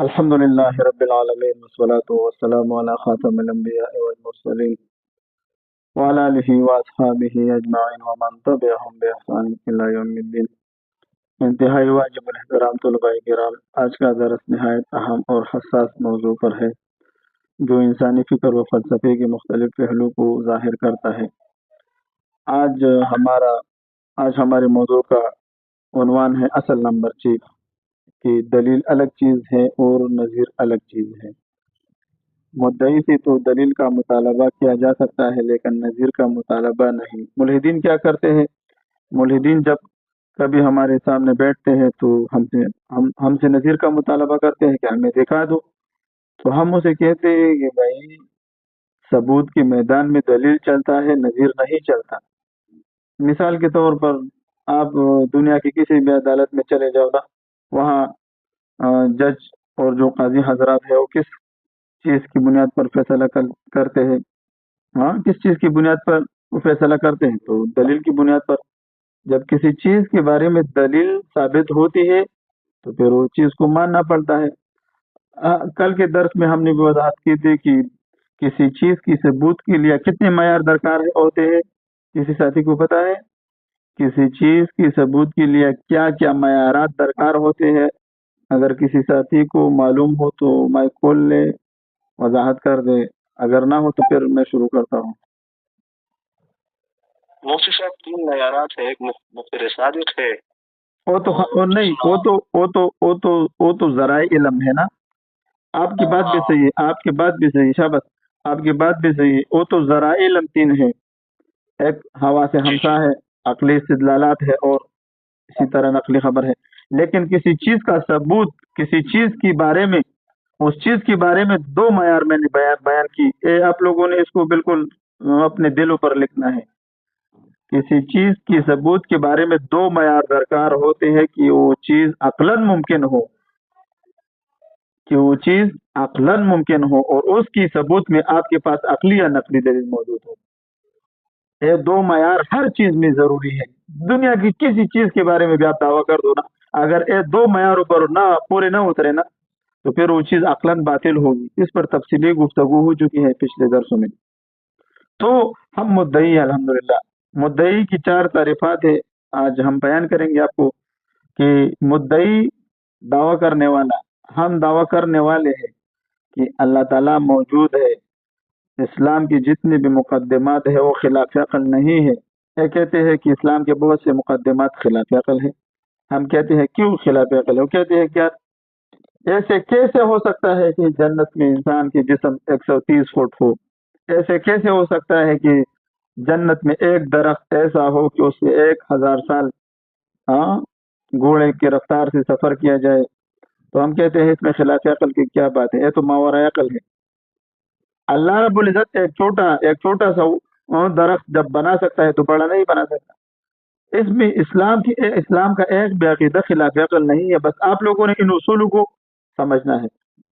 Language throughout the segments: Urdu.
الحمد لله رب العالمين والصلاة والسلام على خاتم الأنبياء والمرسلين وعلى آله وأصحابه أجمعين ومن تبعهم بإحسان إلى يوم الدين. انتہائی واجب الاحترام طلباء کرام، آج کا درس نہایت اہم اور حساس موضوع پر ہے جو انسانی فکر و فلسفے کے مختلف پہلو کو ظاہر کرتا ہے۔ آج ہمارے موضوع کا عنوان ہے اصل نمبر چیز، کہ دلیل الگ چیز ہے اور نظیر الگ چیز ہے۔ مدعی سے تو دلیل کا مطالبہ کیا جا سکتا ہے لیکن نظیر کا مطالبہ نہیں۔ ملحدین کیا کرتے ہیں؟ ملحدین جب کبھی ہمارے سامنے بیٹھتے ہیں تو ہم سے نظیر کا مطالبہ کرتے ہیں کہ ہمیں دکھا دو، تو ہم اسے کہتے ہیں کہ بھائی ثبوت کے میدان میں دلیل چلتا ہے، نظیر نہیں چلتا۔ مثال کے طور پر آپ دنیا کی کسی بھی عدالت میں چلے جاؤ نا، وہاں جج اور جو قاضی حضرات ہے وہ کس چیز کی بنیاد پر فیصلہ کرتے ہیں؟ کس چیز کی بنیاد پر وہ فیصلہ کرتے ہیں؟ تو دلیل کی بنیاد پر۔ جب کسی چیز کے بارے میں دلیل ثابت ہوتی ہے تو پھر وہ چیز کو ماننا پڑتا ہے۔ کل کے درس میں ہم نے بھی وضاحت کی تھی کہ کسی چیز کی ثبوت کے لیے کتنے معیار درکار ہوتے ہیں؟ کسی ساتھی کو پتہ ہے کسی چیز کی ثبوت کے لیے کیا کیا معیارات درکار ہوتے ہیں؟ اگر کسی ساتھی کو معلوم ہو تو مائک کھول لے، وضاحت کر دے، اگر نہ ہو تو پھر میں شروع کرتا ہوں۔ مفتی صاحب 3 معیارات ہے، ایک مخبر صادق ہے۔ وہ تو ذرائع علم ہے نا۔ آپ کی بات بھی صحیح ہے، آپ کی بات بھی صحیح، شاباش، آپ کی بات بھی صحیح ہے۔ وہ تو ذرائع علم 3 ہے، ایک ہوا سے ہمسا ہے، عقلی استدلالات ہے، اور اسی طرح نقلی خبر ہے۔ لیکن کسی چیز کا ثبوت، کسی چیز کے بارے میں، اس چیز کے بارے میں 2 معیار میں نے بیان کی، آپ لوگوں نے اس کو بالکل اپنے دلوں پر لکھنا ہے۔ کسی چیز کی ثبوت کے بارے میں 2 معیار درکار ہوتے ہیں کہ وہ چیز عقلاً ممکن ہو، اور اس کی ثبوت میں آپ کے پاس عقلی یا نقلی دلیل موجود ہو۔ یہ 2 معیار ہر چیز میں ضروری ہے۔ دنیا کی کسی چیز کے بارے میں بھی آپ دعویٰ کر دو نا، اگر یہ 2 معیاروں پر پورے نہ اترے نا تو پھر وہ چیز عقلاً باطل ہوگی۔ اس پر تفصیلی گفتگو ہو چکی ہے پچھلے درسوں میں۔ تو ہم مدعی ہیں، الحمدللہ مدعی کی 4 تعریفات ہے، آج ہم بیان کریں گے آپ کو کہ مدعی دعویٰ کرنے والا، ہم دعویٰ کرنے والے ہیں کہ اللہ تعالیٰ موجود ہے، اسلام کی جتنی بھی مقدمات ہے وہ خلاف عقل نہیں ہے۔ یہ کہتے ہیں کہ اسلام کے بہت سے مقدمات خلاف عقل ہے۔ ہم کہتے ہیں کیوں خلاف عقل ہے؟ وہ کہتے ہیں کیا ایسے کیسے ہو سکتا ہے کہ جنت میں انسان کی جسم 130 فٹ ہو؟ ایسے کیسے ہو سکتا ہے کہ جنت میں ایک درخت ایسا ہو کہ اس سے 1000 سال گھوڑے کی رفتار سے سفر کیا جائے؟ تو ہم کہتے ہیں اس میں خلاف عقل کی کیا بات ہے، یہ تو ماوراء عقل ہے۔ اللہ رب العزت ایک چھوٹا سا درخت جب بنا سکتا ہے تو بڑا نہیں بنا سکتا۔ اس میں اسلام کا ایک بھی عقیدہ خلاف عقل نہیں ہے، بس آپ لوگوں نے ان اصولوں کو سمجھنا ہے۔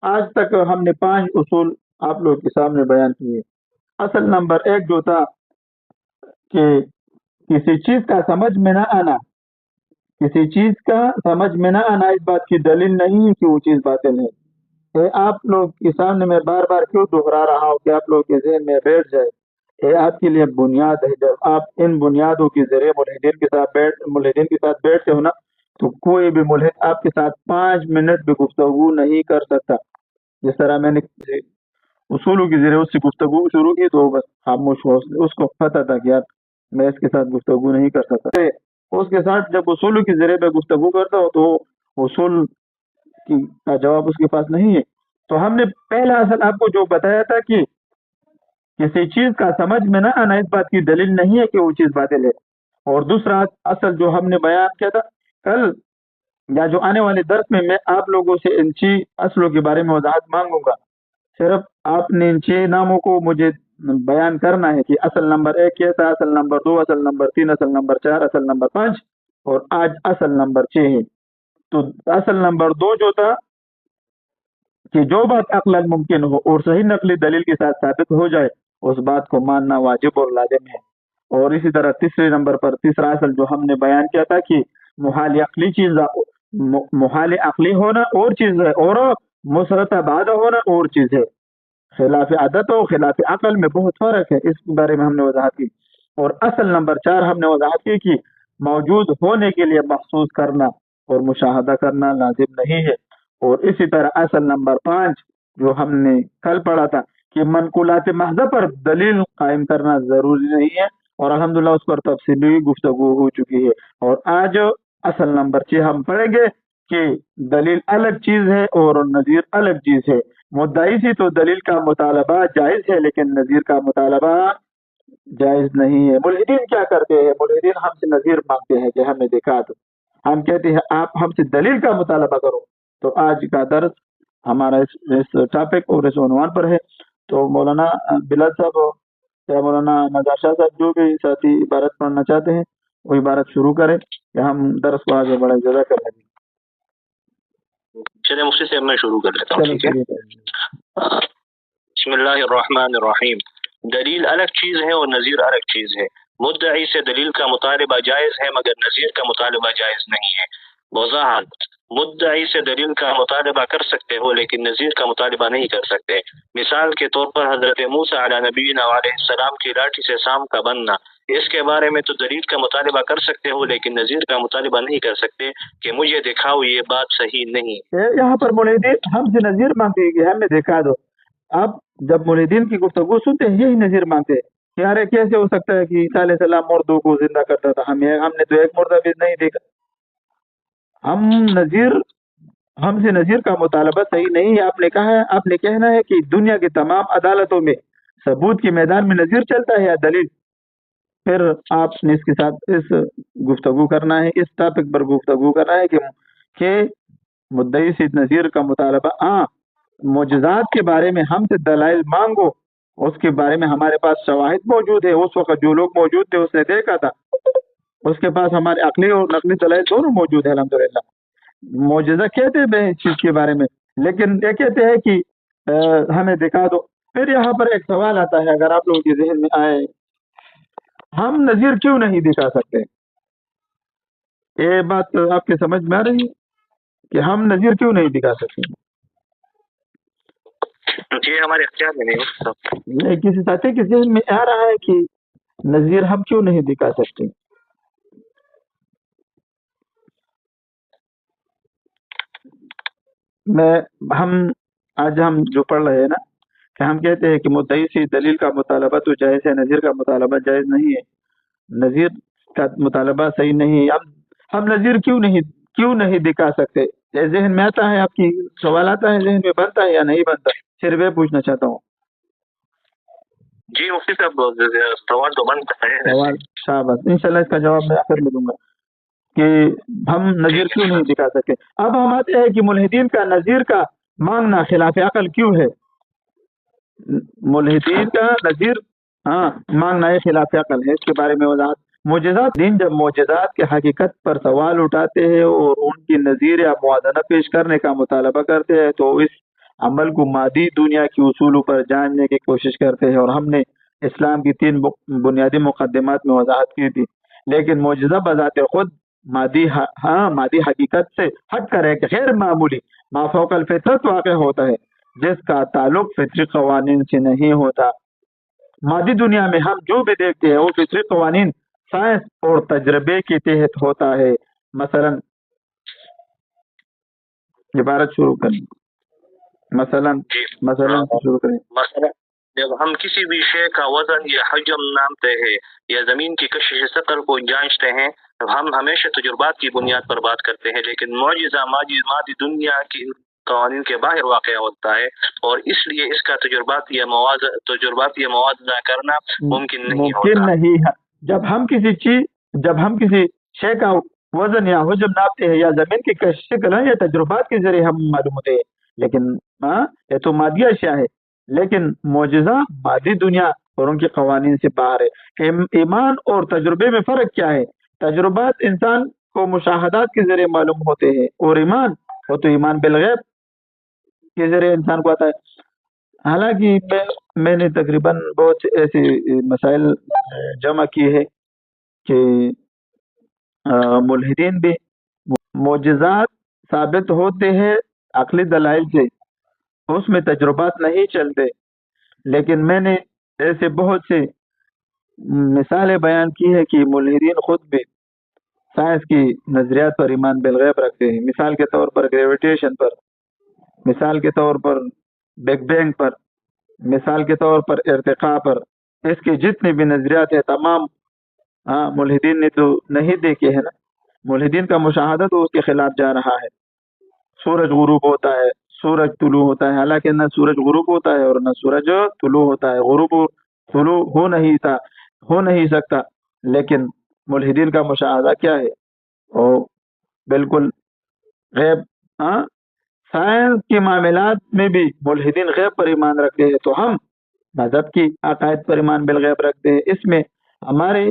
آج تک ہم نے 5 اصول آپ لوگوں کے سامنے بیان کیے۔ اصل نمبر 1 جو تھا کہ کسی چیز کا سمجھ میں نہ آنا، اس بات کی دلیل نہیں ہے کہ وہ چیز باطل ہے۔ آپ لوگ کے سامنے میں بار بار کیوں دہرا رہا ہوں کہ آپ لوگ کے ذہن میں بیٹھ جائے، یہ آپ کے لیے بنیاد ہے۔ جب آپ ان بنیادوں کے ذریعے ملحدین کے ساتھ بیٹھتے ہو نا تو کوئی بھی ملحد آپ کے ساتھ 5 منٹ بھی گفتگو نہیں کر سکتا۔ جس طرح میں نے اصولوں کے ذریعے اس سے گفتگو شروع کی تو بس خاموش ہو، اس کو پتہ تھا کہ یار میں اس کے ساتھ گفتگو نہیں کر سکتا۔ اس کے ساتھ جب اصولوں کے ذریعے میں گفتگو کرتا ہوں تو اصول کا جواب اس کے پاس نہیں ہے۔ تو ہم نے پہلا اصل آپ کو جو بتایا تھا کہ کسی چیز کا سمجھ میں نہ آنا اس بات کی دلیل نہیں ہے کہ وہ چیز باطل ہے۔ اور دوسرا اصل جو ہم نے بیان کیا تھا کل یا جو آنے والے درس میں آپ لوگوں سے ان 6 اصلوں کے بارے میں وضاحت مانگوں گا۔ صرف آپ نے ان 6 ناموں کو مجھے بیان کرنا ہے کہ اصل نمبر 1 کیا تھا، اصل نمبر 2، اصل نمبر 3، اصل نمبر 4، اصل نمبر 5، اور آج اصل نمبر 6 ہے۔ تو اصل نمبر 2 جو تھا کہ جو بات عقلاً ممکن ہو اور صحیح نقلی دلیل کے ساتھ ثابت ہو جائے اس بات کو ماننا واجب اور لازم ہے۔ اور اسی طرح تیسرے نمبر پر تیسرا اصل جو ہم نے بیان کیا تھا کہ محال عقلی ہونا اور چیز ہے، اور مسرت آباد ہونا اور چیز ہے، خلاف عادت و خلاف عقل میں بہت فرق ہے، اس کے بارے میں ہم نے وضاحت کی۔ اور اصل نمبر 4 ہم نے وضاحت کی کہ موجود ہونے کے لیے محسوس کرنا اور مشاہدہ کرنا لازم نہیں ہے۔ اور اسی طرح اصل نمبر 5 جو ہم نے کل پڑھا تھا کہ منقولات محضہ پر دلیل قائم کرنا ضروری نہیں ہے، اور الحمدللہ اس پر تفصیلی گفتگو ہو چکی ہے۔ اور آج اصل نمبر 6 ہم پڑھیں گے کہ دلیل الگ چیز ہے اور نظیر الگ چیز ہے۔ مدعی سے تو دلیل کا مطالبہ جائز ہے لیکن نظیر کا مطالبہ جائز نہیں ہے۔ ملحدین کیا کرتے ہیں؟ ملحدین ہم سے نظیر مانگتے ہیں کہ ہمیں دکھا دو، ہم کہتے ہیں آپ ہم سے دلیل کا مطالبہ کرو۔ تو آج کا درس ہمارا اس ٹاپک اور اس عنوان پر ہے۔ تو مولانا بلال صاحب یا مولانا نظار شاہ صاحب جو بھی ساتھی عبارت پڑھنا چاہتے ہیں وہ عبارت شروع کریں کہ ہم درس کو آگے بڑھائیں۔ جزاک اللہ۔ چلے مفتی سے میں شروع کر لیتا ہوں، ٹھیک ہے؟ بسم اللہ الرحمن الرحیم۔ دلیل الگ چیز ہے اور نظیر الگ چیز ہے۔ مدعی سے دلیل کا مطالبہ جائز ہے مگر نظیر کا مطالبہ جائز نہیں ہے۔ وضاحت: مدعی سے دلیل کا مطالبہ کر سکتے ہو لیکن نظیر کا مطالبہ نہیں کر سکتے۔ مثال کے طور پر حضرت موسیٰ علیہ نبینا علیہ السلام کی لاٹھی سے سام کا بننا، اس کے بارے میں تو دلیل کا مطالبہ کر سکتے ہو لیکن نظیر کا مطالبہ نہیں کر سکتے کہ مجھے دکھاؤ، یہ بات صحیح نہیں۔ یہاں پر ملحدین ہم سے نظیر مانگتے ہیں کہ ہمیں دکھا دو۔ اب جب ملحدین کی گفتگو سنتے ہیں یہی نظیر مانگتے ہیں کہ یار کیسے ہو سکتا ہے کہ عیسیٰ علیہ السلام مردوں کو زندہ کرتا تھا، ہم نے تو ایک مردہ بھی نہیں دیکھا۔ ہم سے نظیر کا مطالبہ صحیح نہیں ہے۔ آپ نے کہا ہے، آپ نے کہنا ہے کہ دنیا کے تمام عدالتوں میں ثبوت کے میدان میں نظیر چلتا ہے یا دلیل، پھر آپ نے اس کے ساتھ اس گفتگو کرنا ہے، اس ٹاپک پر گفتگو کرنا ہے کہ مدعی سے نظیر کا مطالبہ۔ ہاں، معجزات کے بارے میں ہم سے دلائل مانگو، اس کے بارے میں ہمارے پاس شواہد موجود ہے۔ اس وقت جو لوگ موجود تھے اس نے دیکھا تھا، اس کے پاس ہمارے عقلی اور نقلی دلائل دونوں موجود ہیں الحمدللہ۔ معجزہ کہتے ہیں اس چیز کے بارے میں، لیکن یہ کہتے ہیں کہ ہمیں دکھا دو۔ پھر یہاں پر ایک سوال آتا ہے، اگر آپ لوگوں کے ذہن میں آئے، ہم نظیر کیوں نہیں دکھا سکتے؟ یہ بات آپ کے سمجھ میں آ رہی ہے کہ ہم نظیر کیوں نہیں دکھا سکتے؟ یہ ہمارے اختیار میں نہیں ہے۔ کسی ساتھی کے ذہن میں آ رہا ہے کہ نظیر ہم کیوں نہیں دکھا سکتے؟ آج ہم جو پڑھ رہے ہیں نا کہ ہم کہتے ہیں کہ مدعی سے دلیل کا مطالبہ تو جائز ہے، نظیر کا مطالبہ جائز نہیں ہے، نظیر کا مطالبہ صحیح نہیں ہے۔ ہم نظیر کیوں نہیں دکھا سکتے؟ یہ ذہن میں آتا ہے؟ آپ کی سوال آتا ہے ذہن میں، بنتا ہے یا نہیں بنتا؟ صرف یہ پوچھنا چاہتا ہوں۔ جی مفتی صاحب سوال تو بنتا ہے۔ سوال شاباش، انشاءاللہ اس کا جواب میں آخر میں دوں گا کہ ہم نظیر کیوں نہیں دکھا سکتے۔ اب ہم آتے ہیں کہ ملحدین کا نظیر کا مانگنا خلاف عقل کیوں ہے؟ ملحدین کا نظیر مانگنا یہ خلاف عقل ہے، اس کے بارے میں وضاحت۔ معجزات دین جب معجزات کے حقیقت پر سوال اٹھاتے ہیں اور ان کی نظیر یا موازنہ پیش کرنے کا مطالبہ کرتے ہیں تو اس عمل کو مادی دنیا کے اصولوں پر جاننے کی کوشش کرتے ہیں، اور ہم نے اسلام کی 3 بنیادی مقدمات میں وضاحت کی تھی۔ لیکن معجزہ بذات خود مادی حقیقت سے ہٹ کر ایک غیر معمولی ما فوق الفطرت واقع ہوتا ہے جس کا تعلق فطری قوانین سے نہیں ہوتا۔ مادی دنیا میں ہم جو بھی دیکھتے ہیں وہ فطری قوانین، سائنس اور تجربے کے تحت ہوتا ہے۔ مثلا عبارت شروع کریں، مثلا شروع کریں۔ مثلا جب ہم کسی بھی شے کا وزن یا حجم نامتے ہیں یا زمین کی کشش سطح کو جانچتے ہیں تو ہم ہمیشہ تجربات کی بنیاد پر بات کرتے ہیں، لیکن معجزہ مادی دنیا کی قوانین کے باہر واقع ہوتا ہے اور اس لیے اس کا تجربات یا موازنہ کرنا ممکن نہیں ہوتا۔ جب ہم کسی شے کا وزن یا حجم ناپتے ہیں یا زمین کی کشش شکل ہے یا تجربات کے ذریعے ہم معلوم ہوتے ہیں، لیکن یہ تو مادی اشیاء ہے، لیکن معجزہ مادی دنیا اور ان کے قوانین سے باہر ہے۔ ایمان اور تجربے میں فرق کیا ہے؟ تجربات انسان کو مشاہدات کے ذریعے معلوم ہوتے ہیں، اور ایمان وہ تو ایمان بالغیب کے ذریعے انسان کو آتا ہے۔ حالانکہ میں نے تقریباً بہت ایسے مسائل جمع کیے ہیں کہ ملحدین بھی معجزات ثابت ہوتے ہیں عقلی دلائل سے، اس میں تجربات نہیں چلتے، لیکن میں نے ایسے بہت سے مثالیں بیان کی ہے کہ ملحدین خود بھی سائنس کی نظریات پر ایمان بالغیب رکھتے ہیں، مثال کے طور پر گریویٹیشن پر، مثال کے طور پر بگ بینگ پر، مثال کے طور پر ارتقاء پر۔ اس کے جتنے بھی نظریات ہیں تمام ملحدین نے تو نہیں دیکھے ہیں نا، ملحدین کا مشاہدہ تو اس کے خلاف جا رہا ہے۔ سورج غروب ہوتا ہے، سورج طلوع ہوتا ہے، حالانکہ نہ سورج غروب ہوتا ہے اور نہ سورج طلوع ہوتا ہے، غروب طلوع ہو نہیں سکتا، لیکن ملحدین کا مشاہدہ کیا ہے؟ وہ بالکل غیب۔ سائنس کے معاملات میں بھی ملحدین غیب پر ایمان رکھتے ہیں، تو ہم مذہب کی عقائد پر ایمان بالغیب رکھتے ہیں۔ اس میں ہمارے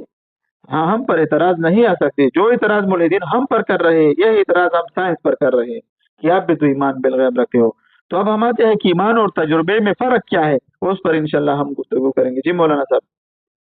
ہم پر اعتراض نہیں آ سکتے۔ جو اعتراض ملحدین ہم پر کر رہے ہیں، یہ اعتراض ہم سائنس پر کر رہے ہیں کہ آپ بھی تو ایمان بالغیب رکھتے ہو۔ تو اب ہم آتے ہیں کہ ایمان اور تجربے میں فرق کیا ہے، اس پر انشاءاللہ ہم گفتگو کریں گے۔ جی مولانا صاحب۔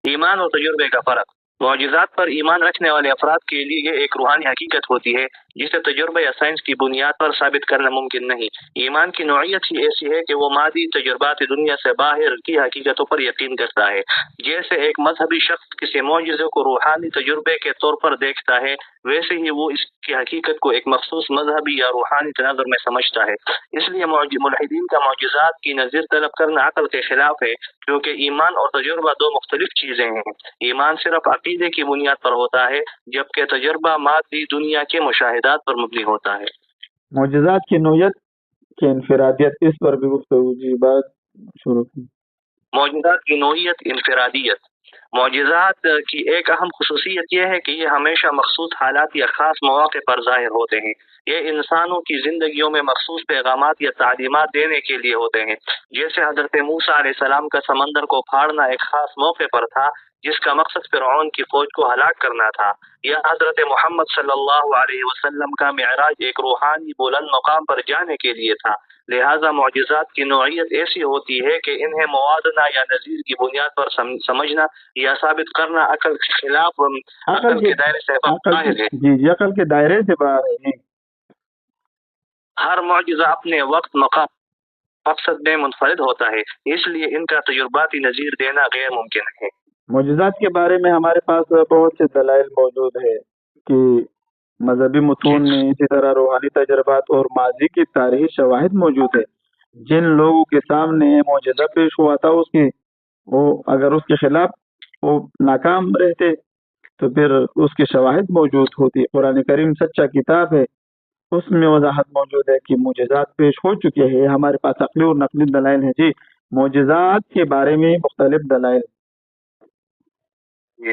ایمان اور تجربے کا فرق۔ معجزات پر ایمان رکھنے والے افراد کے لیے یہ ایک روحانی حقیقت ہوتی ہے جسے تجربہ یا سائنس کی بنیاد پر ثابت کرنا ممکن نہیں۔ ایمان کی نوعیت ہی ایسی ہے کہ وہ مادی تجربات دنیا سے باہر کی حقیقتوں پر یقین کرتا ہے۔ جیسے ایک مذہبی شخص کسی معجزے کو روحانی تجربے کے طور پر دیکھتا ہے، ویسے ہی وہ اس کی حقیقت کو ایک مخصوص مذہبی یا روحانی تناظر میں سمجھتا ہے۔ اس لیے ملحدین کا معجزات کی نظیر طلب کرنا عقل کے خلاف ہے، کیونکہ ایمان اور تجربہ دو مختلف چیزیں ہیں۔ ایمان صرف عقیدے کی بنیاد پر ہوتا ہے، جبکہ تجربہ مادی دنیا کے مشاہدات پر مبنی ہوتا ہے۔ معجزات کی نوعیت کی انفرادیت، اس پر بھی گفتگو جی بات شروع کی۔ معجزات کی نوعیت، انفرادیت۔ معجزات کی ایک اہم خصوصیت یہ ہے کہ یہ ہمیشہ مخصوص حالات یا خاص مواقع پر ظاہر ہوتے ہیں۔ یہ انسانوں کی زندگیوں میں مخصوص پیغامات یا تعلیمات دینے کے لیے ہوتے ہیں۔ جیسے حضرت موسیٰ علیہ السلام کا سمندر کو پھاڑنا ایک خاص موقع پر تھا جس کا مقصد فرعون کی فوج کو ہلاک کرنا تھا، یا حضرت محمد صلی اللہ علیہ وسلم کا معراج ایک روحانی بلند مقام پر جانے کے لیے تھا۔ لہٰذا معجزات کی نوعیت ایسی ہوتی ہے کہ انہیں موازنہ یا نظیر کی بنیاد پر سمجھنا یا ثابت کرنا عقل کے خلاف عقل کے دائرے سے باہر ہے۔ جی عقل کے دائرے سے باہر ہے۔ ہر معجزہ اپنے وقت مقام مقصد میں منفرد ہوتا ہے، اس لیے ان کا تجرباتی نظیر دینا غیر ممکن ہے۔ معجزات کے بارے میں ہمارے پاس بہت سے دلائل موجود ہے کہ مذہبی متون میں، اسی طرح روحانی تجربات اور ماضی کی تاریخی شواہد موجود ہے۔ جن لوگوں کے سامنے معجزہ پیش ہوا تھا وہ اگر اس کے خلاف وہ ناکام رہتے تو پھر اس کی شواہد موجود ہوتی۔ قرآن کریم سچا کتاب ہے، اس میں وضاحت موجود ہے کہ معجزات پیش ہو چکے ہیں۔ ہمارے پاس عقلی اور نقلی دلائل ہیں۔ جی معجزات کے بارے میں مختلف دلائل۔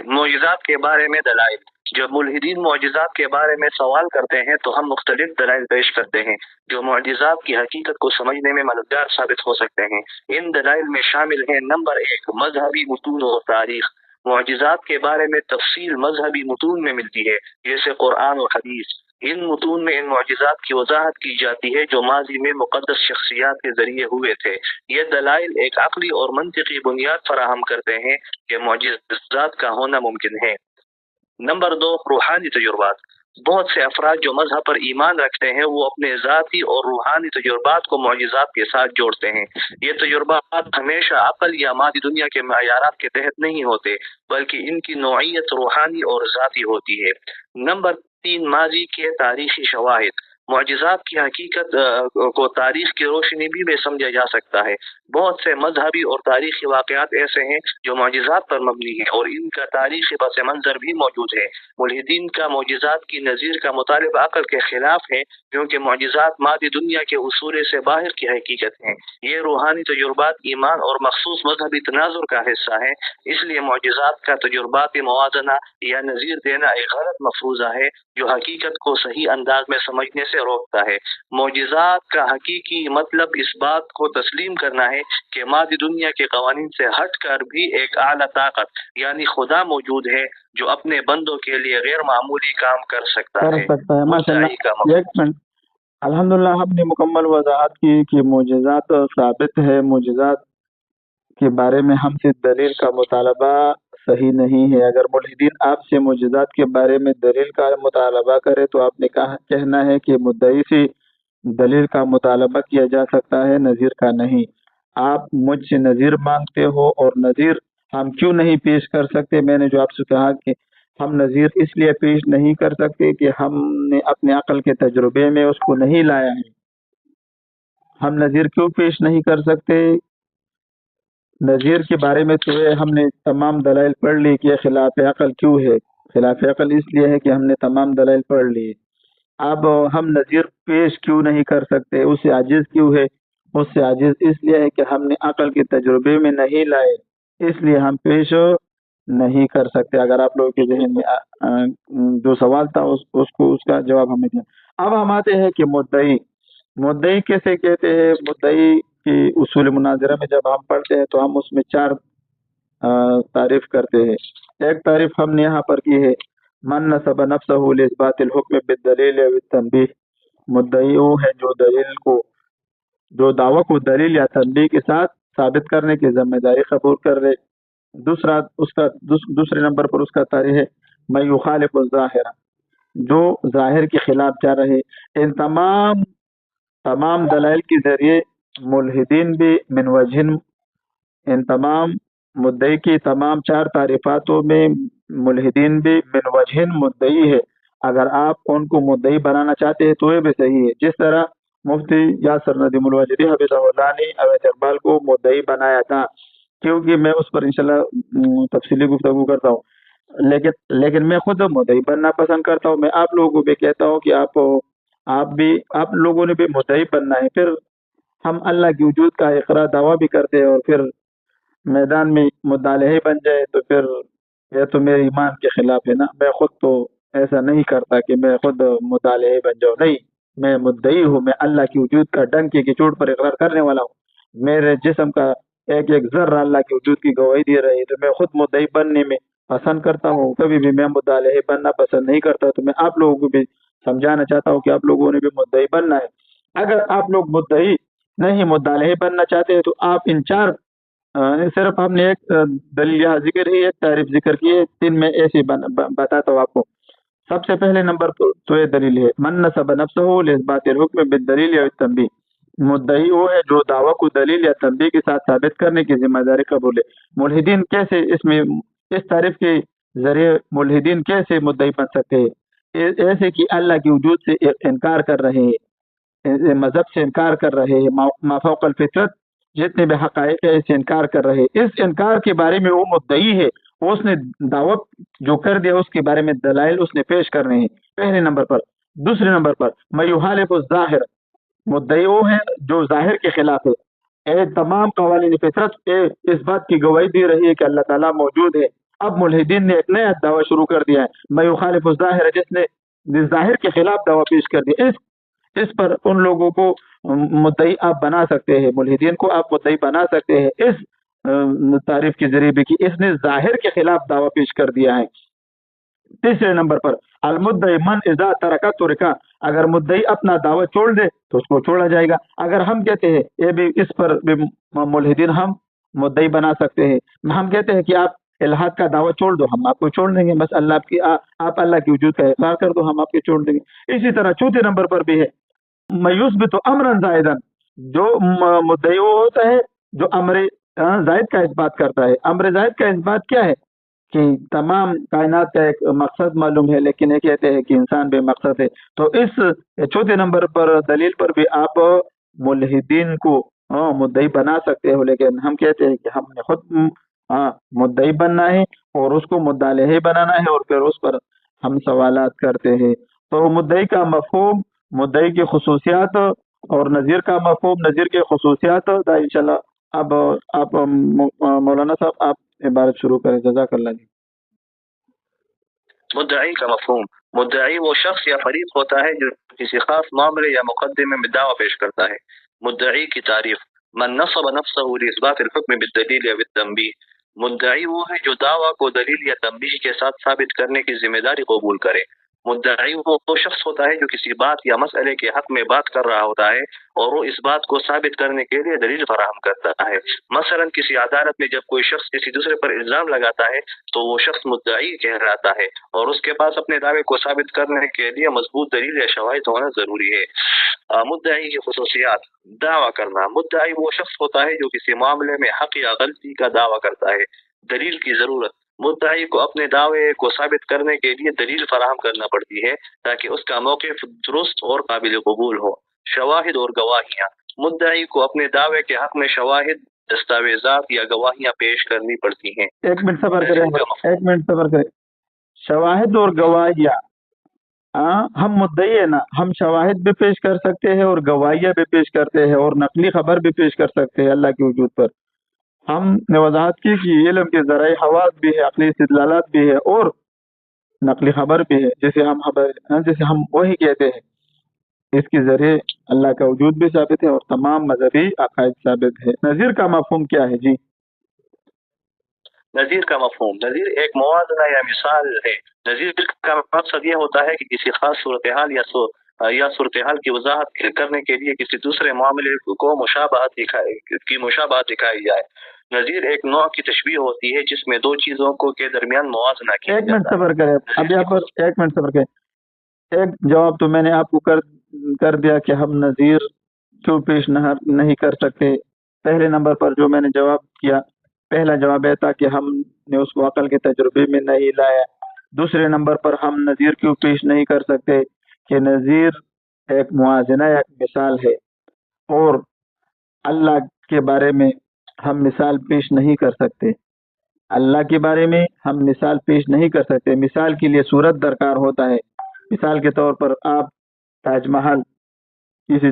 معجزات کے بارے میں دلائل۔ جب ملحدین معجزات کے بارے میں سوال کرتے ہیں تو ہم مختلف دلائل پیش کرتے ہیں جو معجزات کی حقیقت کو سمجھنے میں مددگار ثابت ہو سکتے ہیں۔ ان دلائل میں شامل ہیں: نمبر 1، مذہبی متون اور تاریخ۔ معجزات کے بارے میں تفصیل مذہبی متون میں ملتی ہے، جیسے قرآن و حدیث۔ ان متون میں ان معجزات کی وضاحت کی جاتی ہے جو ماضی میں مقدس شخصیات کے ذریعے ہوئے تھے۔ یہ دلائل ایک عقلی اور منطقی بنیاد فراہم کرتے ہیں کہ معجزات کا ہونا ممکن ہے۔ نمبر 2، روحانی تجربات۔ بہت سے افراد جو مذہب پر ایمان رکھتے ہیں وہ اپنے ذاتی اور روحانی تجربات کو معجزات کے ساتھ جوڑتے ہیں۔ یہ تجربات ہمیشہ عقل یا مادی دنیا کے معیارات کے تحت نہیں ہوتے، بلکہ ان کی نوعیت روحانی اور ذاتی ہوتی ہے۔ نمبر 3، ماضی کے تاریخی شواہد۔ معجزات کی حقیقت کو تاریخ کی روشنی میں سمجھا جا سکتا ہے۔ بہت سے مذہبی اور تاریخی واقعات ایسے ہیں جو معجزات پر مبنی ہیں اور ان کا تاریخی پس منظر بھی موجود ہے۔ ملحدین کا معجزات کی نظیر کا مطالبہ عقل کے خلاف ہے، کیونکہ معجزات مادی دنیا کے اصول سے باہر کی حقیقت ہیں۔ یہ روحانی تجربات ایمان اور مخصوص مذہبی تناظر کا حصہ ہیں، اس لیے معجزات کا تجرباتی موازنہ یا نظیر دینا ایک غلط مفروضہ ہے جو حقیقت کو صحیح انداز میں سمجھنے سے روکتا ہے۔ معجزات کا حقیقی مطلب اس بات کو تسلیم کرنا ہے کہ مادی دنیا کے قوانین سے ہٹ کر بھی ایک اعلیٰ طاقت یعنی خدا موجود ہے جو اپنے بندوں کے لیے غیر معمولی کام کر سکتا ہے۔ ایک منٹ، الحمدللہ ہم نے مکمل وضاحت کی کہ معجزات ثابت ہے۔ معجزات کے بارے میں ہم سے دلیل کا مطالبہ صحیح نہیں ہے۔ اگر ملحدین آپ سے معجزات کے بارے میں دلیل کا مطالبہ کرے تو آپ نے کہنا ہے کہ مدعی سے دلیل کا مطالبہ کیا جا سکتا ہے، نظیر کا نہیں۔ آپ مجھ سے نظیر مانگتے ہو، اور نظیر ہم کیوں نہیں پیش کر سکتے؟ میں نے جو آپ سے کہا کہ ہم نظیر اس لیے پیش نہیں کر سکتے کہ ہم نے اپنے عقل کے تجربے میں اس کو نہیں لایا ہے۔ ہم نظیر کیوں پیش نہیں کر سکتے؟ نظیر کے بارے میں تو ہم نے تمام دلائل پڑھ لی کہ یہ خلاف عقل کیوں ہے۔ خلاف عقل اس لیے ہے کہ ہم نے تمام دلائل پڑھ لی۔ اب ہم نظیر پیش کیوں نہیں کر سکتے؟ اس سے عاجز کیوں ہے؟ اس سے عاجز اس لیے ہے کہ ہم نے عقل کے تجربے میں نہیں لائے، اس لیے ہم پیش نہیں کر سکتے۔ اگر آپ لوگوں کے ذہن میں جو سوال تھا اس کا جواب ہمیں دیا۔ اب ہم آتے ہیں کہ مدعی کیسے کہتے ہیں؟ مدعی کی اصول مناظرہ میں جب ہم پڑھتے ہیں تو ہم اس میں 4 تعریف کرتے ہیں۔ ایک تعریف ہم نے یہاں پر کی ہے، من نسب نفسہ لاثبات الحکم بالدلیل و التنبیہ۔ مدعی وہ ہے جو دعویٰ کو دلیل یا تنبیہ کے ساتھ ثابت کرنے کی ذمہ داری قبول کر لے۔ دوسرے نمبر پر اس کا تعریف ہے من یخالف الظاہر، جو ظاہر کے خلاف جا رہے۔ ان تمام دلائل کے ذریعے ملحدین بھی من وجہ، ان تمام مدعی کی تمام 4 تعریفاتوں میں ملحدین بھی من وجہ مدعی ہے۔ اگر آپ ان کو مدعی بنانا چاہتے ہیں تو یہ بھی صحیح ہے، جس طرح مفتی یاسر ندیم الوجدی حفظہ اللہ نے اویس اقبال کو مدعی بنایا تھا، کیونکہ میں اس پر انشاءاللہ تفصیلی گفتگو کرتا ہوں، لیکن میں خود مدعی بننا پسند کرتا ہوں۔ میں آپ لوگوں کو بھی کہتا ہوں کہ آپ لوگوں نے بھی مدعی بننا ہے۔ پھر ہم اللہ کی وجود کا اقرار دعویٰ بھی کرتے ہیں، اور پھر میدان میں مدعی بن جائے تو پھر یہ تو میرے ایمان کے خلاف ہے نا۔ میں خود تو ایسا نہیں کرتا کہ میں خود مدعی بن جاؤں، نہیں، میں مدعی ہوں۔ میں اللہ کی وجود کا ڈنکے کی چوٹ پر اقرار کرنے والا ہوں۔ میرے جسم کا ایک ذرہ اللہ کی وجود کی گواہی دے رہی ہے، تو میں خود مدعی بننے میں پسند کرتا ہوں، کبھی بھی میں مدعی بننا پسند نہیں کرتا۔ تو میں آپ لوگوں کو بھی سمجھانا چاہتا ہوں کہ آپ لوگوں نے بھی مدعی بننا ہے۔ اگر آپ لوگ مدعی نہیں مدعی بننا چاہتے ہیں تو آپ ان 4، صرف ہم نے ایک دلیل یہاں ذکر ہی، ایک تعریف ذکر کی ہے، 3 میں ایسے بتاتا ہوں آپ کو۔ سب سے پہلے نمبر پر تو یہ دلیل ہے، من نسب نفسہ لاثبات الحکم بالدلیل یا التنبیہ۔ مدعی وہ ہے جو دعویٰ کو دلیل یا تنبیہ کے ساتھ ثابت کرنے کی ذمہ داری قبول ہے۔ ملحدین کیسے اس تعریف کے ذریعے ملحدین کیسے مدعی بن سکتے ہیں؟ ایسے کہ اللہ کی وجود سے انکار کر رہے ہیں، مذہب سے انکار کر رہے ہیں، ما فوق الفطرت جتنے بھی حقائق ہے اس سے انکار کر رہے ہیں۔ اس انکار کے بارے میں وہ مدعی ہے، اس نے دعوت جو کر دیا اس کے بارے میں دلائل اس نے پیش کرنے ہیں، پہلے نمبر پر۔ دوسرے نمبر پر من یخالف الظاہر، مدعی وہ ہے جو ظاہر کے خلاف ہے۔ تمام قوانین فطرت اس بات کی گواہی دے رہی ہے کہ اللہ تعالیٰ موجود ہے۔ اب ملحدین نے ایک نیا دعویٰ شروع کر دیا ہے، من یخالف الظاہر، جس نے ظاہر کے خلاف دعویٰ پیش کر دیا۔ اس پر ان لوگوں کو مدعی آپ بنا سکتے ہیں، ملحدین کو آپ مدعی بنا سکتے ہیں اس تعریف کے ذریعے بھی کہ اس نے ظاہر کے خلاف دعویٰ پیش کر دیا ہے۔ تیسرے نمبر پر المدعی من اذا ترک ترکا، اگر مدعی اپنا دعویٰ چھوڑ دے تو اس کو چھوڑا جائے گا۔ اگر ہم کہتے ہیں یہ بھی، اس پر بھی ملحدین ہم مدعی بنا سکتے ہیں۔ ہم کہتے ہیں کہ آپ الحاد کا دعویٰ چھوڑ دو، ہم آپ کو چھوڑ دیں گے، بس آپ اللہ کی وجود کا اقرار کر دو، ہم آپ کو چھوڑ دیں گے۔ اسی طرح چوتھے نمبر پر بھی ہے من یثبت امرا زائدا، جو مدعی وہ ہوتا ہے جو امر زائد کا اثبات کرتا ہے۔ امر زائد کا اثبات کیا ہے؟ کہ تمام کائنات کا ایک مقصد معلوم ہے، لیکن یہ کہتے ہیں کہ انسان بے مقصد ہے۔ تو اس چوتھے نمبر پر دلیل پر بھی آپ ملحدین کو مدعی بنا سکتے ہو، لیکن ہم کہتے ہیں کہ ہم نے خود مدعی بننا ہے اور اس کو مدعی بنانا ہے، اور پھر اس پر ہم سوالات کرتے ہیں۔ تو مدعی کا مفہوم، مدعی کی خصوصیات اور نظیر کا مفہوم، نظیر کے خصوصیات دا انشاءاللہ اب آپ مولانا صاحب آپ عبارت شروع کریں، جزاک اللہ جی۔ مدعی کا مفہوم، مدعی وہ شخص یا فریق ہوتا ہے جو کسی خاص معاملے یا مقدمے میں دعویٰ پیش کرتا ہے۔ مدعی کی تعریف، من نصب نفسہ لاثبات الحکم بالدلیل یا بالتنبیہ، مدعی وہ ہے جو دعویٰ کو دلیل یا تنبیہ کے ساتھ ثابت کرنے کی ذمہ داری قبول کرے۔ مدعی وہ شخص ہوتا ہے جو کسی بات یا مسئلے کے حق میں بات کر رہا ہوتا ہے اور وہ اس بات کو ثابت کرنے کے لیے دلیل فراہم کرتا ہے۔ مثلا کسی عدالت میں جب کوئی شخص کسی دوسرے پر الزام لگاتا ہے تو وہ شخص مدعی کہلاتا ہے اور اس کے پاس اپنے دعوے کو ثابت کرنے کے لیے مضبوط دلیل یا شواہد ہونا ضروری ہے۔ مدعی کی خصوصیات: دعویٰ کرنا: مدعی وہ شخص ہوتا ہے جو کسی معاملے میں حق یا غلطی کا دعویٰ کرتا ہے۔ دلیل کی ضرورت: مدعی کو اپنے دعوے کو ثابت کرنے کے لیے دلیل فراہم کرنا پڑتی ہے تاکہ اس کا موقف درست اور قابل قبول ہو۔ شواہد اور گواہیاں: مدعی کو اپنے دعوے کے حق میں شواہد، دستاویزات یا گواہیاں پیش کرنی پڑتی ہیں۔ ایک منٹ صبر کریں۔ شواہد اور گواہیاں، ہم مدعی ہیں نا، ہم شواہد بھی پیش کر سکتے ہیں اور گواہیاں بھی پیش کرتے ہیں اور نقلی خبر بھی پیش کر سکتے ہیں اللہ کے وجود پر۔ ہم نے وضاحت کی کہ علم کے ذرائع حواس بھی ہے، عقلی استدلالات بھی ہے اور نقلی خبر بھی ہے، جیسے ہم وہی کہتے ہیں، اس کے ذریعے اللہ کا وجود بھی ثابت ہے اور تمام مذہبی عقائد ثابت ہے۔ نظیر کا مفہوم کیا ہے؟ جی، نظیر کا مفہوم: نظیر ایک موازنہ یا مثال ہے۔ نظیر کا مقصد یہ ہوتا ہے کہ کسی خاص صورتحال یا صورتحال کی وضاحت کرنے کے لیے کسی دوسرے معاملے کو مشابہت دکھائی جائے۔ نظیر ایک نوع کی تشبیہ ہوتی ہے جس میں دو چیزوں کے درمیان موازنہ کیا جاتا ہے۔ ایک منٹ صبر کریں، اب یہاں پر ایک منٹ صبر کریں۔ ایک جواب تو میں نے آپ کو کر دیا کہ ہم نظیر کیوں پیش نہیں کر سکتے۔ پہلے نمبر پر جو میں نے جواب کیا، پہلا جواب یہ تھا کہ ہم نے اس کو عقل کے تجربے میں نہیں لایا۔ دوسرے نمبر پر ہم نظیر کیوں پیش نہیں کر سکتے کہ نظیر ایک موازنہ یا ایک مثال ہے اور اللہ کے بارے میں ہم مثال پیش نہیں کر سکتے۔ اللہ کے بارے میں ہم مثال پیش نہیں کر سکتے۔ مثال کے لیے صورت درکار ہوتا ہے۔ مثال کے طور پر آپ تاج محل، اسی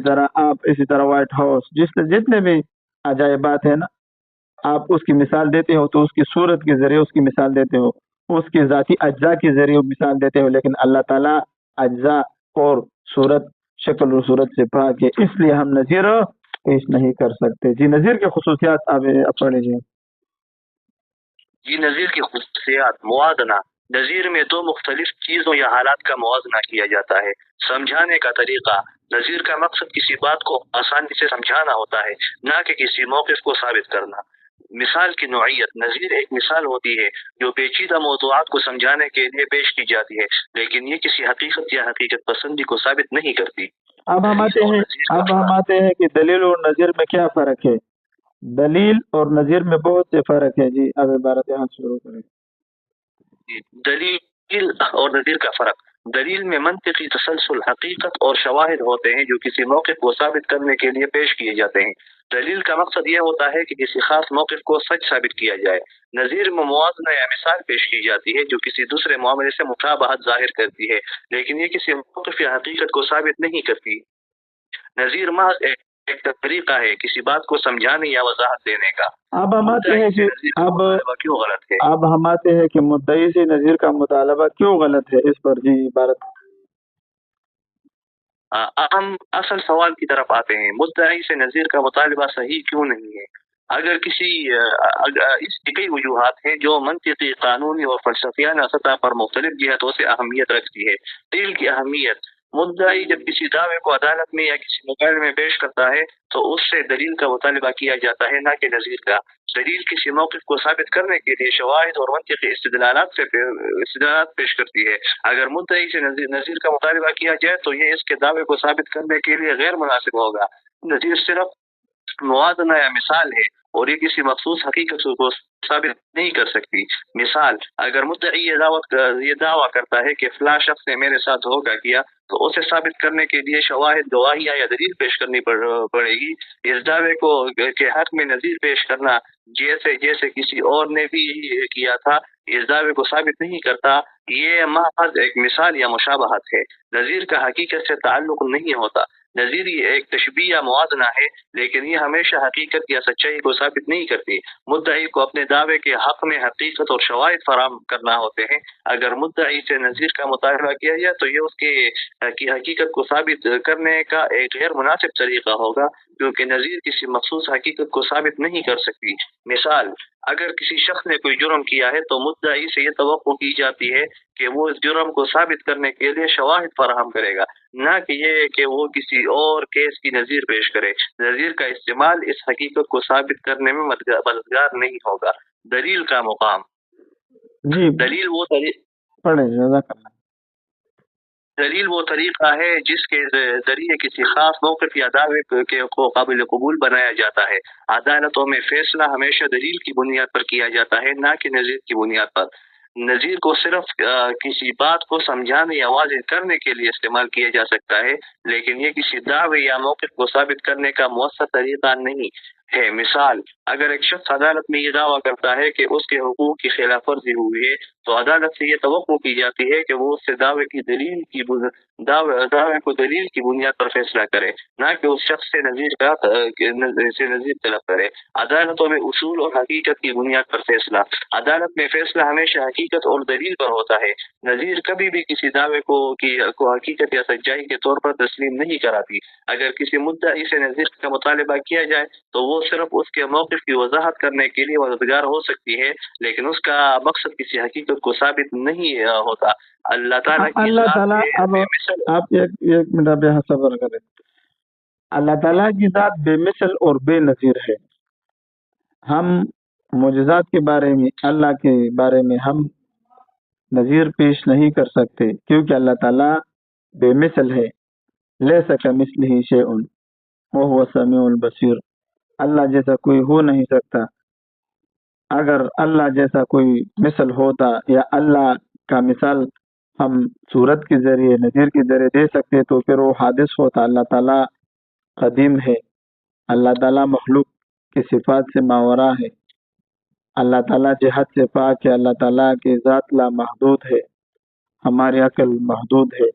طرح وائٹ ہاؤس، جتنے بھی عجائبات ہیں نا، آپ اس کی مثال دیتے ہو تو اس کی صورت کے ذریعے اس کی مثال دیتے ہو، اس کے ذاتی اجزاء کے ذریعے مثال دیتے ہو، لیکن اللہ تعالیٰ اجزاء اور صورت، شکل اور صورت سے پاک ہے، اس لیے ہم نظیر پیش نہیں کر سکتے۔ جی، نظیر کی خصوصیات آپ پڑھ لیجیے۔ جی، نظیر کی خصوصیات: موازنہ: نظیر میں دو مختلف چیزوں یا حالات کا موازنہ کیا جاتا ہے۔ سمجھانے کا طریقہ: نظیر کا مقصد کسی بات کو آسانی سے سمجھانا ہوتا ہے، نہ کہ کسی موقف کو ثابت کرنا۔ مثال کی نوعیت: نظیر ایک مثال ہوتی ہے جو پیچیدہ موضوعات کو سمجھانے کے لیے پیش کی جاتی ہے، لیکن یہ کسی حقیقت یا حقیقت پسندی کو ثابت نہیں کرتی۔ اب ہم آتے ہیں کہ دلیل اور نظیر میں کیا فرق ہے۔ دلیل اور نظیر میں بہت سے فرق ہے۔ جی، اب عبارت یہاں شروع کریں۔ دلیل اور نظیر کا فرق: دلیل میں منطقی تسلسل، حقیقت اور شواہد ہوتے ہیں جو کسی موقف کو ثابت کرنے کے لیے پیش کیے جاتے ہیں۔ دلیل کا مقصد یہ ہوتا ہے کہ کسی خاص موقف کو سچ ثابت کیا جائے۔ نظیر میں موازنہ یا مثال پیش کی جاتی ہے جو کسی دوسرے معاملے سے مشابہت ظاہر کرتی ہے، لیکن یہ کسی موقف یا حقیقت کو ثابت نہیں کرتی۔ نظیر محض ایک طریقہ ہے کسی بات کو سمجھانے یا وضاحت دینے کا۔ اب ہم آتے ہیں کہ مدعی سے نظیر کا مطالبہ کیوں غلط ہے، اس پر جی عبارت۔ ہم اصل سوال کی طرف آتے ہیں، مدعی سے نظیر کا مطالبہ صحیح کیوں نہیں ہے؟ اس کی کئی وجوہات ہیں جو منطقی، قانونی اور فلسفیانہ سطح پر مختلف جہتوں سے اہمیت رکھتی ہے۔ دلیل کی اہمیت: مدعی جب کسی دعوے کو عدالت میں یا کسی مقابلے میں پیش کرتا ہے تو اس سے دلیل کا مطالبہ کیا جاتا ہے، نہ کہ نظیر کا۔ دلیل کسی موقف کو ثابت کرنے کے لیے شواہد اور منطقی استدلالات پیش کرتی ہے۔ اگر مدعی سے نظیر کا مطالبہ کیا جائے تو یہ اس کے دعوے کو ثابت کرنے کے لیے غیر مناسب ہوگا۔ نظیر صرف موازنہ یا مثال ہے اور یہ کسی مخصوص حقیقت کو ثابت نہیں کر سکتی۔ مثال: اگر مدعی یہ دعویٰ کرتا ہے کہ فلاں شخص نے میرے ساتھ دھوکہ کیا تو اسے ثابت کرنے کے لیے شواہد، گواہیاں یا دلیل پیش کرنی پڑے گی۔ اس دعوے کے حق میں نظیر پیش کرنا جیسے کسی اور نے بھی کیا تھا اس دعوے کو ثابت نہیں کرتا۔ یہ محض ایک مثال یا مشابہت ہے، نظیر کا حقیقت سے تعلق نہیں ہوتا۔ نظیر ایک تشبیہ یا موازنہ ہے، لیکن یہ ہمیشہ حقیقت یا سچائی کو ثابت نہیں کرتی۔ مدعی کو اپنے دعوے کے حق میں حقیقت اور شواہد فراہم کرنا ہوتے ہیں۔ اگر مدعی سے نظیر کا مطالبہ کیا جائے تو یہ اس کے کی حقیقت کو ثابت کرنے کا ایک غیر مناسب طریقہ ہوگا، کیونکہ نظیر کسی مخصوص حقیقت کو ثابت نہیں کر سکتی۔ مثال، اگر کسی شخص نے کوئی جرم کیا ہے تو مدعی سے یہ توقع کی جاتی ہے کہ وہ اس جرم کو ثابت کرنے کے لیے شواہد فراہم کرے گا، نہ کہ یہ کہ وہ کسی اور کیس کی نظیر پیش کرے۔ نظیر کا استعمال اس حقیقت کو ثابت کرنے میں مددگار نہیں ہوگا۔ دلیل کا مقام جی دلیل وہ طریقہ ہے جس کے ذریعے کسی خاص موقف یا دعوے کو قابل قبول بنایا جاتا ہے۔ عدالتوں میں فیصلہ ہمیشہ دلیل کی بنیاد پر کیا جاتا ہے، نہ کہ نظیر کی بنیاد پر۔ نظیر کو صرف کسی بات کو سمجھانے یا واضح کرنے کے لیے استعمال کیا جا سکتا ہے، لیکن یہ کسی دعوے یا موقف کو ثابت کرنے کا مؤثر طریقہ نہیں ہے۔ مثال، اگر ایک شخص عدالت میں یہ دعویٰ کرتا ہے کہ اس کے حقوق کی خلاف ورزی ہوئی ہے تو عدالت سے یہ توقع کی جاتی ہے کہ وہ اس سے دعوے کو دلیل کی بنیاد پر فیصلہ کرے، نہ کہ اس شخص سے نظیر طلب کرے۔ عدالتوں میں اصول اور حقیقت کی بنیاد پر فیصلہ۔ عدالت میں فیصلہ ہمیشہ حقیقت اور دلیل پر ہوتا ہے۔ نظیر کبھی بھی کسی دعوے کو حقیقت یا سچائی کے طور پر تسلیم نہیں کراتی۔ اگر کسی مدعی سے نظیر کا مطالبہ کیا جائے تو وہ صرف اس کے موقف کی وضاحت کرنے کے لیے مددگار ہو سکتی ہے، لیکن اس کا مقصد کسی حقیقت کو ثابت نہیں ہوتا۔ اللہ تعالیٰ اب آپ ایک منٹ اب یہاں صبر کریں۔ اللہ تعالیٰ کی ذات بے مثل اور بے نظیر ہے۔ ہم معجزات کے بارے میں، اللہ کے بارے میں ہم نظیر پیش نہیں کر سکتے، کیونکہ اللہ تعالیٰ بے مثل ہے۔ لیس کمثلہ شیء وہو السمیع البصیر۔ اللہ جیسا کوئی ہو نہیں سکتا۔ اگر اللہ جیسا کوئی مثل ہوتا یا اللہ کا مثال ہم صورت کے ذریعے، نظیر کے ذریعے دے سکتے تو پھر وہ حادث ہوتا۔ اللہ تعالیٰ قدیم ہے، اللہ تعالیٰ مخلوق کی صفات سے ماورا ہے، اللہ تعالیٰ جہت سے پاک ہے، اللہ تعالیٰ کی ذات لامحدود ہے، ہماری عقل محدود ہے۔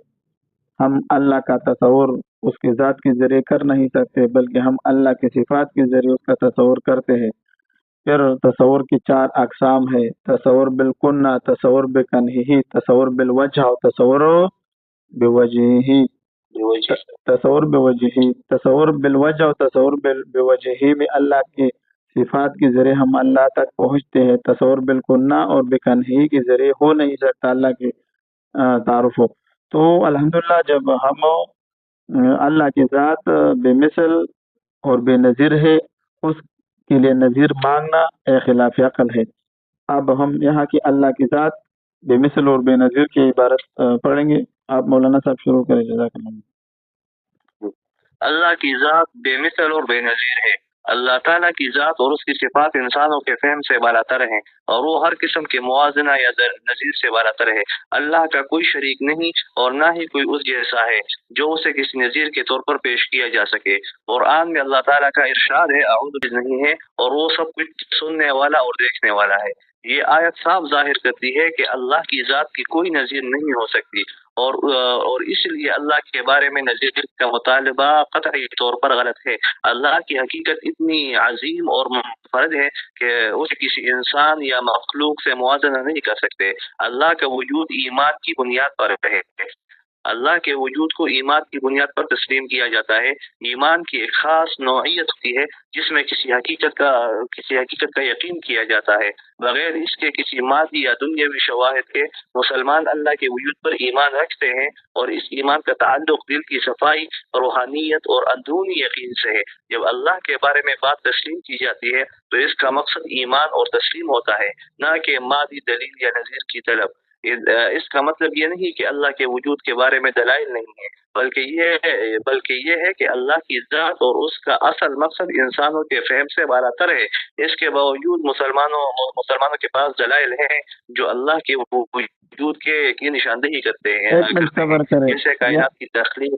ہم اللہ کا تصور اس کی ذات کے ذریعے کر نہیں سکتے، بلکہ ہم اللہ کی صفات کے ذریعے اس کا تصور کرتے ہیں۔ پھر تصور کی 4 اقسام ہے: تصور بالکنہ، تصور بکنہی، تصور بالوجہ اور تصور بوجہی۔ تصور بالوجہ اور تصور بوجہی میں اللہ کی صفات کے ذریعے ہم اللہ تک پہنچتے ہیں۔ تصور بالکنہ اور بکنہی کے ذریعے ہو نہیں سکتا اللہ کی تعارف ہو۔ تو الحمدللہ جب ہم اللہ کی ذات بے مثل اور بے نظیر ہے، اس کے لیے نظیر مانگنا خلاف عقل ہے۔ اب ہم یہاں کی اللہ کی ذات بے مثل اور بے نظیر کی عبارت پڑھیں گے۔ آپ مولانا صاحب شروع کریں، جزاک اللہ۔ اللہ کی ذات بے مثل اور بے نظیر ہے۔ اللہ تعالیٰ کی ذات اور اس کی صفات انسانوں کے فہم سے بالاتر ہیں، اور وہ ہر قسم کے موازنہ یا نظیر سے بالاتر ہے۔ اللہ کا کوئی شریک نہیں اور نہ ہی کوئی اس جیسا ہے جو اسے کسی نظیر کے طور پر پیش کیا جا سکے۔ قرآن میں اللہ تعالیٰ کا ارشاد ہے، اعوذ نہیں ہے اور وہ سب کچھ سننے والا اور دیکھنے والا ہے۔ یہ آیت صاف ظاہر کرتی ہے کہ اللہ کی ذات کی کوئی نظیر نہیں ہو سکتی، اور اس لیے اللہ کے بارے میں نظیر کا مطالبہ قطعی طور پر غلط ہے۔ اللہ کی حقیقت اتنی عظیم اور منفرد ہے کہ اسے کسی انسان یا مخلوق سے موازنہ نہیں کر سکتے۔ اللہ کا وجود ایمان کی بنیاد پر ہے۔ اللہ کے وجود کو ایمان کی بنیاد پر تسلیم کیا جاتا ہے۔ ایمان کی ایک خاص نوعیت ہوتی ہے جس میں کسی حقیقت کا یقین کیا جاتا ہے بغیر اس کے کسی مادی یا دنیاوی شواہد کے۔ مسلمان اللہ کے وجود پر ایمان رکھتے ہیں، اور اس ایمان کا تعلق دل کی صفائی، روحانیت اور اندرونی یقین سے ہے۔ جب اللہ کے بارے میں بات تسلیم کی جاتی ہے تو اس کا مقصد ایمان اور تسلیم ہوتا ہے، نہ کہ مادی دلیل یا نظیر کی طلب۔ اس کا مطلب یہ نہیں کہ اللہ کے وجود کے بارے میں دلائل نہیں ہے، بلکہ یہ ہے کہ اللہ کی ذات اور اس کا اصل مقصد انسانوں کے فہم سے بالاتر ہے۔ اس کے باوجود مسلمانوں کے پاس دلائل ہیں جو اللہ کے وجود کی نشاندہی کرتے ہیں، جیسے کائنات کی تخلیق۔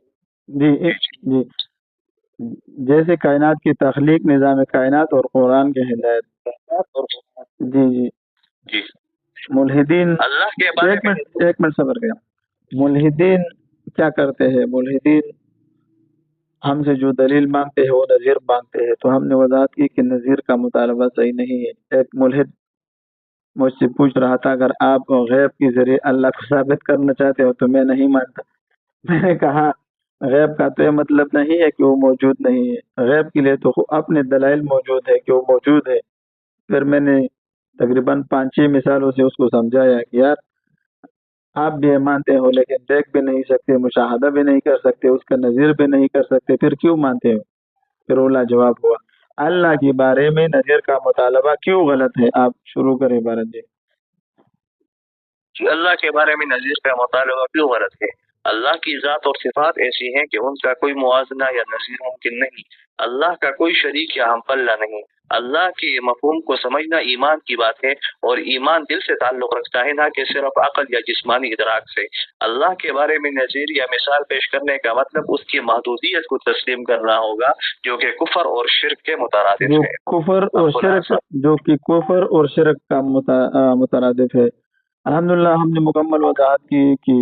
جی جیسے کائنات کی تخلیق، نظام کائنات اور قرآن کے ہدایت۔ جی ملحدین، ایک منٹ صبر کیا۔ ملحدین کیا کرتے ہیں؟ ملحدین ہم سے جو دلیل مانگتے ہیں وہ نظیر مانگتے ہیں، تو ہم نے وضاحت کی کہ نظیر کا مطالبہ صحیح نہیں ہے۔ ایک ملحد مجھ سے پوچھ رہا تھا اگر آپ غیب کے ذریعے اللہ کو ثابت کرنا چاہتے ہو تو میں نہیں مانتا۔ میں نے کہا غیب کا تو یہ مطلب نہیں ہے کہ وہ موجود نہیں ہے، غیب کے لیے تو اپنے دلائل موجود ہے کہ وہ موجود ہے۔ پھر میں نے تقریباً 5-6 مثالوں سے اس کو سمجھایا کہ یار آپ بھی یہ مانتے ہو لیکن دیکھ بھی نہیں سکتے، مشاہدہ بھی نہیں کر سکتے، اس کا نظیر بھی نہیں کر سکتے، پھر کیوں مانتے ہو؟ پھر وہ لاجواب ہوا۔ اللہ کے بارے میں نظیر کا مطالبہ کیوں غلط ہے؟ آپ شروع کریں عبارت جی۔ کہ اللہ کے بارے میں نظیر کا مطالبہ کیوں غلط ہے؟ اللہ کی ذات اور صفات ایسی ہیں کہ ان کا کوئی موازنہ یا نظیر ممکن نہیں۔ اللہ کا کوئی شریک یا ہم پلہ نہیں۔ اللہ کے مفہوم کو سمجھنا ایمان کی بات ہے، اور ایمان دل سے تعلق رکھتا ہے، نہ کہ صرف عقل یا جسمانی ادراک سے۔ اللہ کے بارے میں نظیر یا مثال پیش کرنے کا مطلب اس کی محدودیت کو تسلیم کرنا ہوگا، جو کہ کفر اور شرک کے مترادف ہے۔ جو کہ کفر اور شرک کا مترادف ہے۔ الحمدللہ ہم نے مکمل وضاحت کی کہ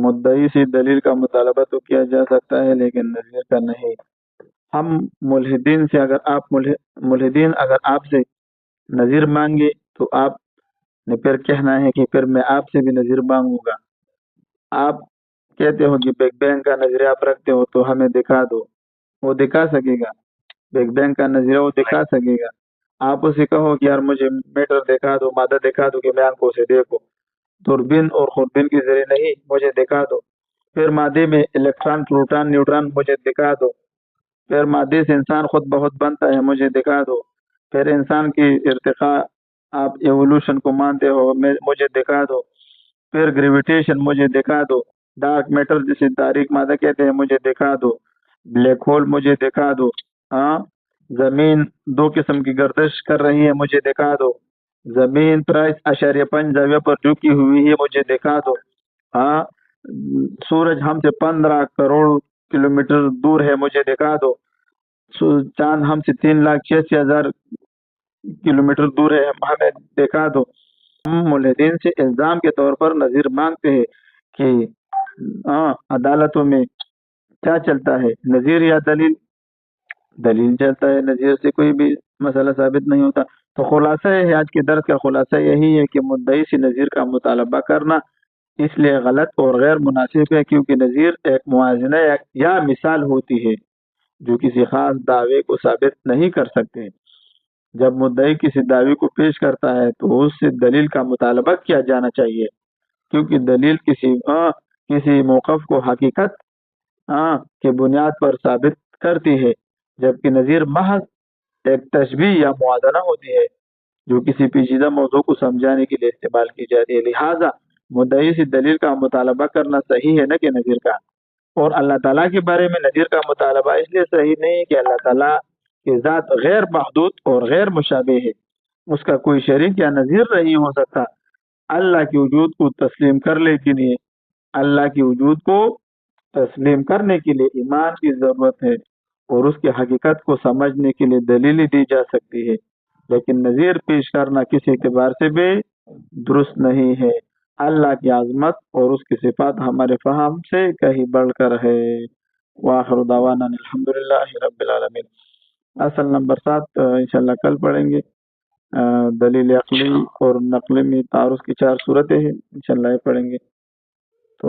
مدعی سے دلیل کا مطالبہ تو کیا جا سکتا ہے لیکن نظیر کا نہیں۔ ہم ملحدین اگر آپ سے نظیر مانگے تو آپ نے پھر کہنا ہے کہ پھر میں آپ سے بھی نظیر مانگوں گا۔ آپ کہتے ہو کہ بگ بینگ کا نظریہ آپ رکھتے ہو تو ہمیں دکھا دو، وہ دکھا سکے گا؟ بگ بینگ کا نظریہ وہ دکھا سکے گا؟ آپ اسے کہو کہ یار مجھے میٹر دکھا دو، مادہ دکھا دو کہ میں آنکھوں سے دیکھو، دوربین اور خوربین کے ذریعے نہیں، مجھے دکھا دو۔ پھر مادے میں الیکٹران، پروٹان، نیوٹران مجھے دکھا دو۔ پھر مادے سے انسان خود بہت بنتا ہے، مجھے دکھا دو۔ پھر انسان کی ارتقاء، آپ ایوولوشن کو مانتے ہو، مجھے دکھا دو۔ پھر گریویٹیشن مجھے دکھا دو۔ ڈارک میٹر جسے تاریک مادہ کہتے ہیں مجھے دکھا دو۔ بلیک ہول مجھے دکھا دو۔ ہاں، زمین 2 قسم کی گردش کر رہی ہے، مجھے دکھا دو۔ زمین 3.5 زاویہ پر جھکی ہوئی ہے، مجھے دکھا دو۔ ہاں، سورج ہم سے 15 کروڑ کلومیٹر دور ہے، مجھے دکھا دو۔ چاند ہم سے 3,86,000 کلومیٹر دور ہے، ہمیں دکھا دو۔ ہم ملحدین سے الزام کے طور پر نظیر مانگتے ہیں کہ عدالتوں میں کیا چلتا ہے، نظیر یا دلیل؟ دلیل چلتا ہے، نظیر سے کوئی بھی مسئلہ ثابت نہیں ہوتا۔ تو خلاصہ ہے، آج کے درس کا خلاصہ یہی ہے کہ مدعی سے نظیر کا مطالبہ کرنا اس لیے غلط اور غیر مناسب ہے کیونکہ نظیر ایک موازنہ یا مثال ہوتی ہے جو کسی خاص دعوے کو ثابت نہیں کر سکتے۔ جب مدعی کسی دعوے کو پیش کرتا ہے تو اس سے دلیل کا مطالبہ کیا جانا چاہیے، کیونکہ دلیل کسی موقف کو حقیقت کے بنیاد پر ثابت کرتی ہے، جبکہ نظیر محض ایک تشبیہ یا موازنہ ہوتی ہے جو کسی پیچیدہ موضوع کو سمجھانے کے لیے استعمال کی جاتی ہے۔ لہٰذا مدعی سے دلیل کا مطالبہ کرنا صحیح ہے نہ کہ نظیر کا۔ اور اللہ تعالیٰ کے بارے میں نظیر کا مطالبہ اس لیے صحیح نہیں کہ اللہ تعالیٰ کی ذات غیر محدود اور غیر مشابہ ہے، اس کا کوئی شریک یا نظیر نہیں ہو سکتا۔ اللہ کے وجود کو تسلیم کرنے کے لیے اللہ کے وجود کو تسلیم کرنے کے لیے ایمان کی ضرورت ہے، اور اس کی حقیقت کو سمجھنے کے لیے دلیلیں دی جا سکتی ہے، لیکن نظیر پیش کرنا کسی اعتبار سے بھی درست نہیں ہے۔ اللہ کی عظمت اور اس کی صفات ہمارے فہم سے کہیں بڑھ کر ہے۔ وآخر دعوانا الحمدللہ رب العالمین۔ اصل نمبر 7 انشاءاللہ کل پڑھیں گے۔ دلیل عقلی اور نقلی میں تعارض کی 4 صورتیں ہیں، انشاءاللہ یہ پڑھیں گے۔ تو